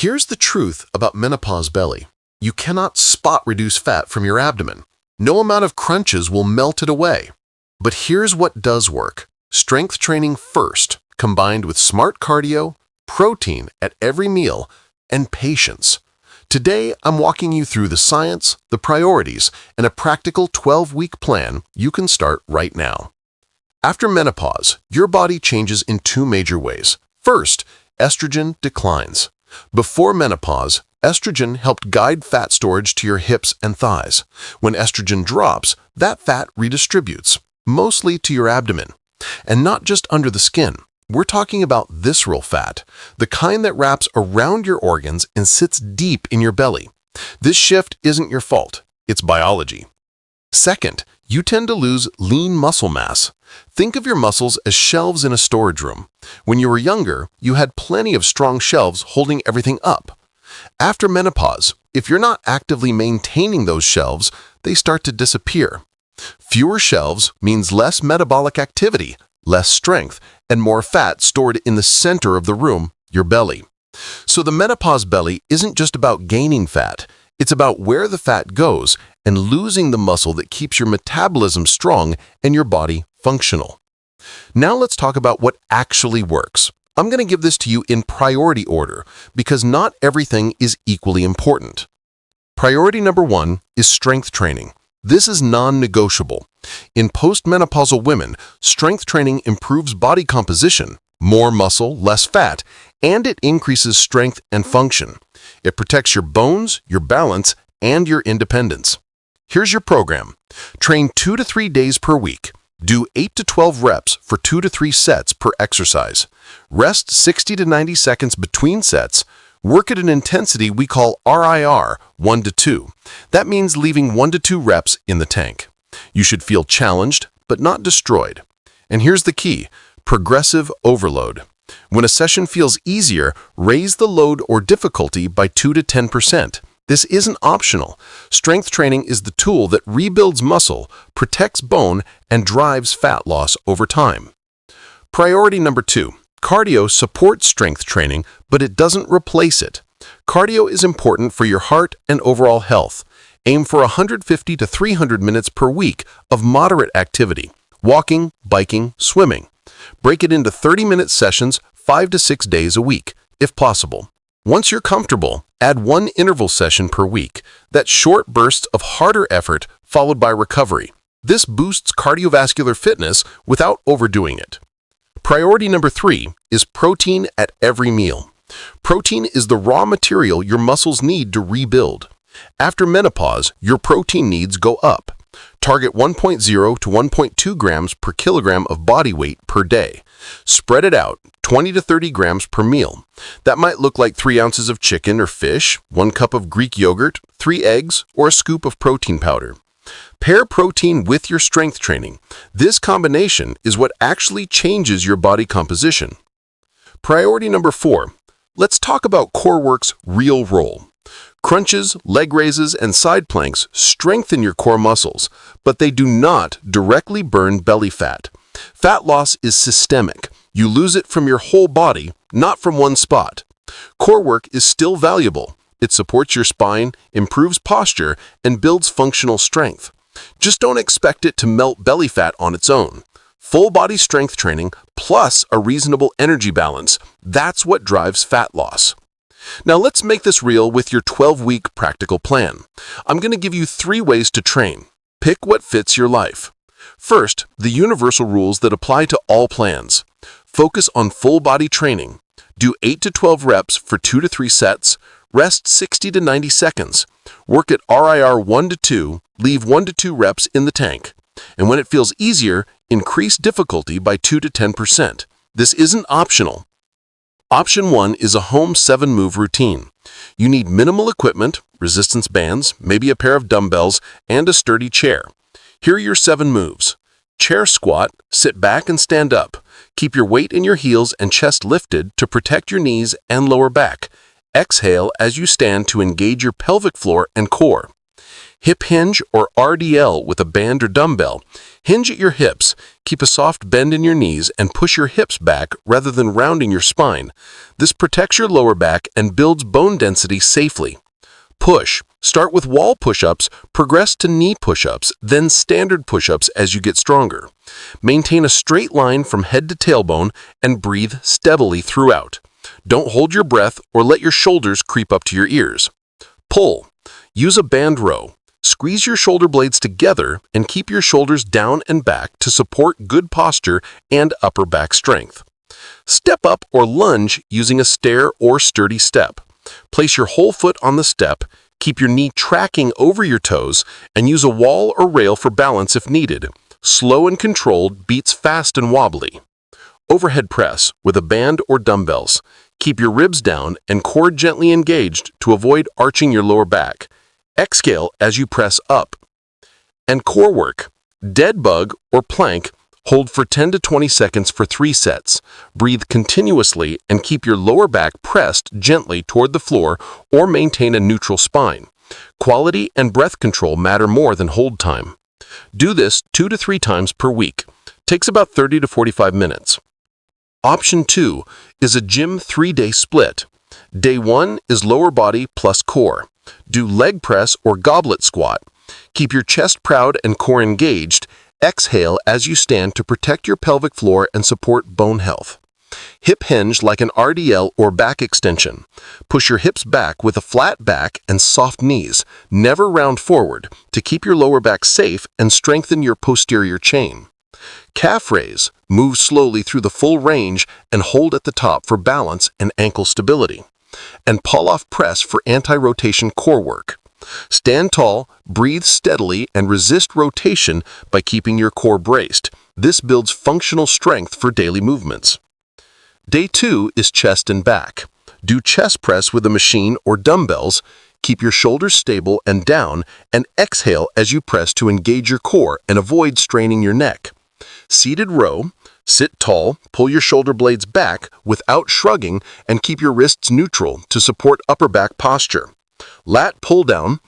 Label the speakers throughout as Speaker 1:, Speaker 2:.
Speaker 1: Here's the truth about menopause belly. You cannot spot reduce fat from your abdomen. No amount of crunches will melt it away. But here's what does work. Strength training first, combined with smart cardio, protein at every meal, and patience. Today, I'm walking you through the science, the priorities, and a practical 12-week plan you can start right now. After menopause, your body changes in two major ways. First, estrogen declines. Before menopause, estrogen helped guide fat storage to your hips and thighs. When estrogen drops, that fat redistributes, mostly to your abdomen. And not just under the skin. We're talking about visceral fat, the kind that wraps around your organs and sits deep in your belly. This shift isn't your fault, it's biology. Second, you tend to lose lean muscle mass. Think of your muscles as shelves in a storage room. When you were younger, you had plenty of strong shelves holding everything up. After menopause, if you're not actively maintaining those shelves, they start to disappear. Fewer shelves means less metabolic activity, less strength, and more fat stored in the center of the room, your belly. So the menopause belly isn't just about gaining fat, it's about where the fat goes and losing the muscle that keeps your metabolism strong and your body functional. Now let's talk about what actually works. I'm going to give this to you in priority order because not everything is equally important. Priority number 1 is strength training. This is non-negotiable. In postmenopausal women, strength training improves body composition, more muscle, less fat, and it increases strength and function. It protects your bones, your balance, and your independence. Here's your program. Train 2 to 3 days per week. Do 8 to 12 reps for 2 to 3 sets per exercise. Rest 60 to 90 seconds between sets. Work at an intensity we call RIR, 1 to 2. That means leaving 1 to 2 reps in the tank. You should feel challenged, but not destroyed. And here's the key, progressive overload. When a session feels easier, raise the load or difficulty by 2 to 10%. This isn't optional. Strength training is the tool that rebuilds muscle, protects bone, and drives fat loss over time. Priority number 2. Cardio supports strength training, but it doesn't replace it. Cardio is important for your heart and overall health. Aim for 150 to 300 minutes per week of moderate activity, walking, biking, swimming. Break it into 30-minute sessions 5 to 6 days a week, if possible. Once you're comfortable, add 1 interval session per week. That's short bursts of harder effort followed by recovery. This boosts cardiovascular fitness without overdoing it. Priority number 3 is protein at every meal. Protein is the raw material your muscles need to rebuild. After menopause, your protein needs go up. Target 1.0 to 1.2 grams per kilogram of body weight per day. Spread it out, 20 to 30 grams per meal. That might look like 3 ounces of chicken or fish, 1 cup of Greek yogurt, 3 eggs, or a scoop of protein powder. Pair protein with your strength training. This combination is what actually changes your body composition. Priority number 4. Let's talk about core work's real role. Crunches, leg raises, and side planks strengthen your core muscles, but they do not directly burn belly fat. Fat loss is systemic. You lose it from your whole body, not from one spot. Core work is still valuable. It supports your spine, improves posture, and builds functional strength. Just don't expect it to melt belly fat on its own. Full body strength training plus a reasonable energy balance, that's what drives fat loss. Now let's make this real with your 12-week practical plan. I'm going to give you 3 ways to train. Pick what fits your life. First, the universal rules that apply to all plans. Focus on full body training. Do 8 to 12 reps for 2 to 3 sets. Rest 60 to 90 seconds. Work at RIR 1 to 2. Leave 1 to 2 reps in the tank. And when it feels easier, increase difficulty by 2 to 10%. This isn't optional. Option 1 is a home 7-move routine. You need minimal equipment, resistance bands, maybe a pair of dumbbells, and a sturdy chair. Here are your 7 moves. Chair squat, sit back and stand up. Keep your weight in your heels and chest lifted to protect your knees and lower back. Exhale as you stand to engage your pelvic floor and core.
Speaker 2: Hip hinge or RDL with a band or dumbbell. Hinge at your hips, keep a soft bend in your knees, and push your hips back rather than rounding your spine. This protects your lower back and builds bone density safely. Push. Start with wall push-ups, progress to knee push-ups, then standard push-ups as you get stronger. Maintain a straight line from head to tailbone and breathe steadily throughout. Don't hold your breath or let your shoulders creep up to your ears. Pull. Use a band row. Squeeze your shoulder blades together and keep your shoulders down and back to support good posture and upper back strength. Step up or lunge using a stair or sturdy step. Place your whole foot on the step, keep your knee tracking over your toes, and use a wall or rail for balance if needed. Slow and controlled beats fast and wobbly. Overhead press with a band or dumbbells. Keep your ribs down and core gently engaged to avoid arching your lower back. Exhale as you press up. And core work. Dead bug or plank. Hold for 10 to 20 seconds for 3 sets. Breathe continuously and keep your lower back pressed gently toward the floor or maintain a neutral spine. Quality and breath control matter more than hold time. Do this 2 to 3 times per week. Takes about 30 to 45 minutes. Option 2 is a gym 3-day split. Day 1 is lower body plus core. Do leg press or goblet squat. Keep your chest proud and core engaged. Exhale as you stand to protect your pelvic floor and support bone health. Hip hinge like an RDL or back extension. Push your hips back with a flat back and soft knees. Never round forward to keep your lower back safe and strengthen your posterior chain. Calf raise. Move slowly through the full range and hold at the top for balance and ankle stability. And pull-off press for anti-rotation core work. Stand tall, breathe steadily, and resist rotation by keeping your core braced. This builds functional strength for daily movements. Day 2 is chest and back. Do chest press with a machine or dumbbells. Keep your shoulders stable and down, and exhale as you press to engage your core and avoid straining your neck. Seated row. Sit tall, pull your shoulder blades back without shrugging, and keep your wrists neutral to support upper back posture. Lat pull down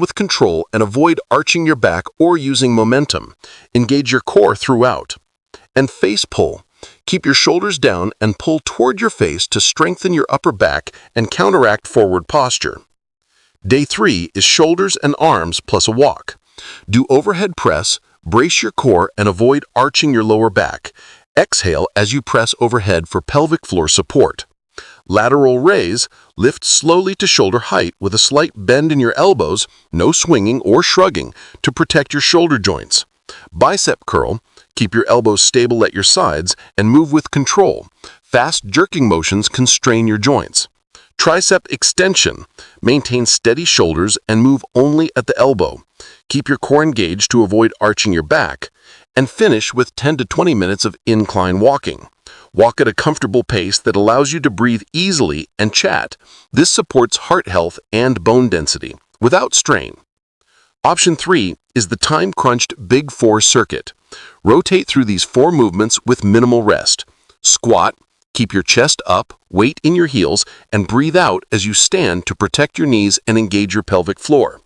Speaker 2: with control and avoid arching your back or using momentum. Engage your core throughout. And face pull. Keep your shoulders down and pull toward your face to strengthen your upper back and counteract forward posture. Day 3 is shoulders and arms plus a walk. Do overhead press, brace your core, and avoid arching your lower back. Exhale as you press overhead for pelvic floor support. Lateral raise, lift slowly to shoulder height with a slight bend in your elbows, no swinging or shrugging, to protect your shoulder joints. Bicep curl, keep your elbows stable at your sides and move with control. Fast jerking motions can strain your joints. Tricep extension, maintain steady shoulders and move only at the elbow. Keep your core engaged to avoid arching your back. And finish with 10 to 20 minutes of incline walking. Walk at a comfortable pace that allows you to breathe easily and chat. This supports heart health and bone density without strain. Option 3 is the time-crunched Big 4 circuit. Rotate through these 4 movements with minimal rest. Squat. Keep your chest up, weight in your heels, and breathe out as you stand to protect your knees and engage your pelvic floor.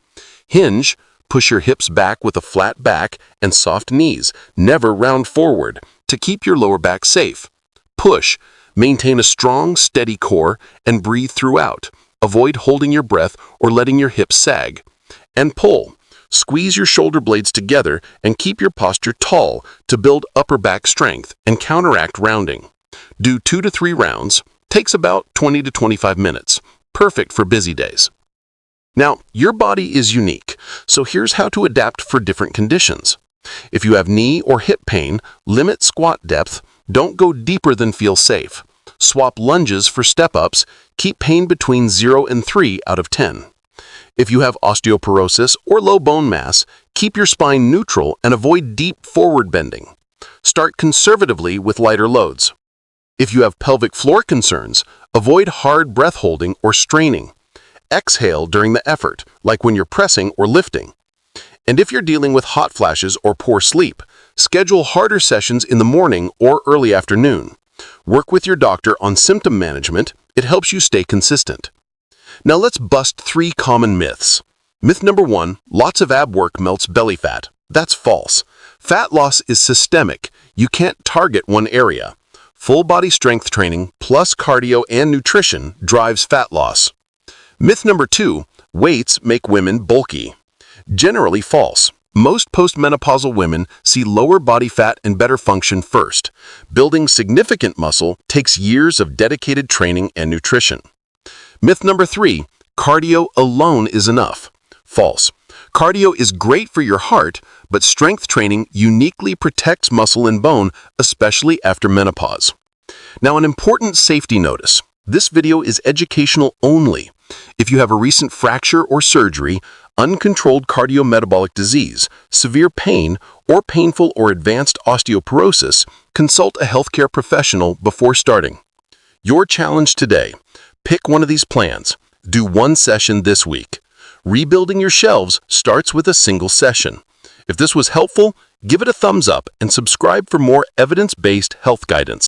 Speaker 2: Hinge. Push your hips back with a flat back and soft knees. Never round forward to keep your lower back safe. Push. Maintain a strong, steady core and breathe throughout. Avoid holding your breath or letting your hips sag. And pull. Squeeze your shoulder blades together and keep your posture tall to build upper back strength and counteract rounding. Do 2 to 3 rounds. Takes about 20 to 25 minutes. Perfect for busy days. Now, your body is unique, so here's how to adapt for different conditions. If you have knee or hip pain, limit squat depth. Don't go deeper than feels safe. Swap lunges for step-ups. Keep pain between 0 and 3 out of 10. If you have osteoporosis or low bone mass, keep your spine neutral and avoid deep forward bending. Start conservatively with lighter loads. If you have pelvic floor concerns, avoid hard breath holding or straining. Exhale during the effort, like when you're pressing or lifting. And if you're dealing with hot flashes or poor sleep, schedule harder sessions in the morning or early afternoon. Work with your doctor on symptom management. It helps you stay consistent. Now let's bust 3 common myths. Myth number 1, lots of ab work melts belly fat. That's false. Fat loss is systemic. You can't target one area. Full body strength training plus cardio and nutrition drives fat loss. Myth number 2, weights make women bulky. Generally false. Most postmenopausal women see lower body fat and better function first. Building significant muscle takes years of dedicated training and nutrition. Myth number 3, cardio alone is enough. False. Cardio is great for your heart, but strength training uniquely protects muscle and bone, especially after menopause. Now, an important safety notice. This video is educational only. If you have a recent fracture or surgery, uncontrolled cardiometabolic disease, severe pain, or painful or advanced osteoporosis, consult a healthcare professional before starting. Your challenge today: pick one of these plans. Do one session this week. Rebuilding your shelves starts with a single session. If this was helpful, give it a thumbs up and subscribe for more evidence-based health guidance.